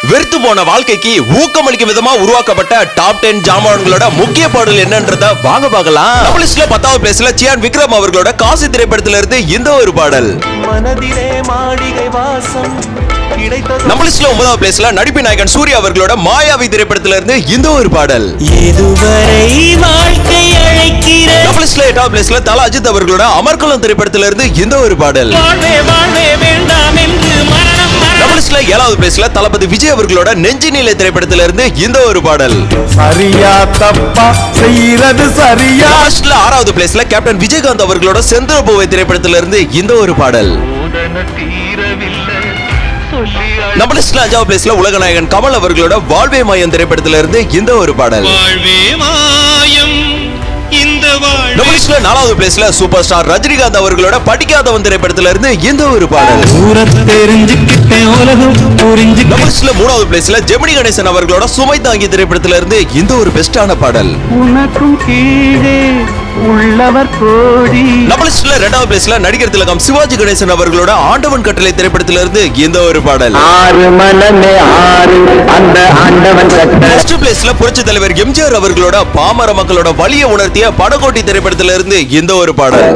வெறுத்து போன வாழ்க்கைக்கு ஊக்கமளிக்கும் விதமா உருவாக்கப்பட்ட டாப் 10 ஜாமான்களோட முக்கிய பாடல் என்னன்றத வாங்க பார்க்கலாம். நம்ம லிஸ்ட்ல 10வது பிளேஸ்ல சியான் விக்ரம் அவர்களோட காசி திரைப்படத்துல இருந்து இந்த ஒரு பாடல். மனதிலே மாளிகை வாசம் நம்ம லிஸ்ட்ல 9வது பிளேஸ்ல நடிப்பு நாயகன் சூர்யா அவர்களோட மாயாவி திரைப்படத்துல இருந்து இந்த ஒரு பாடல். இதுவரை வாழ்க்கை அழைக்கிறது. நம்ம லிஸ்ட்ல 8வது பிளேஸ்ல தல அஜித் அவர்களோட அமர்கலம் திரைப்படத்துல இருந்து இந்த ஒரு பாடல். வாழ்வே வாழ்வே வேண்டாம் என்று மரணம். நம்ம லிஸ்ட்ல 7வது பிளேஸ்ல தளபதி விஜய் அவர்களோட நெஞ்சு நீலை திரைப்படத்துல இருந்து இந்த ஒரு பாடல். சரியா தப்பா செய்யறது சரியா. 6வது பிளேஸ்ல கேப்டன் விஜயகாந்த் அவர்களோட செந்தூரபூவை திரைப்படத்துல இருந்து இந்த ஒரு பாடல். நம்ம லிஸ்ட்ல 5வது பிளேஸ்ல உலக நாயகன் கமல் அவர்களோட வாழ்வே மாயம் திரைப்படத்துல இருந்து இந்த ஒரு பாடல். நம்ம லிஸ்ட்ல 4வது பிளேஸ்ல சூப்பர் ஸ்டார் ரஜினிகாந்த் அவர்களோட படிக்காதவன் திரைப்படத்துல இருந்து இந்த ஒரு பாடல். நம்ம லிஸ்ட்ல 3வது பிளேஸ்ல ஜெமினி கணேசன் அவர்களோட சுமை தாங்கி திரைப்படத்துல இருந்து இந்த ஒரு பெஸ்டான பாடல். உனக்கும் கீழே உள்ளவர் கோடி. நம்ம லிஸ்ட்ல 2வது பிளேஸ்ல நடிகர் திலகம் சிவாஜி கணேசன் அவர்களோட ஆண்டவன் கட்டளை திரைப்படத்துல இருந்து இந்த ஒரு பாடல். ஃபர்ஸ்ட் பிளேஸ்ல புரட்சி தலைவர் எம்ஜிஆர் அவர்களோட பாமர மக்களோட வலிய உணர்த்திய படகோட்டி திரைப்படத்துல இருந்து இந்த ஒரு பாடல்.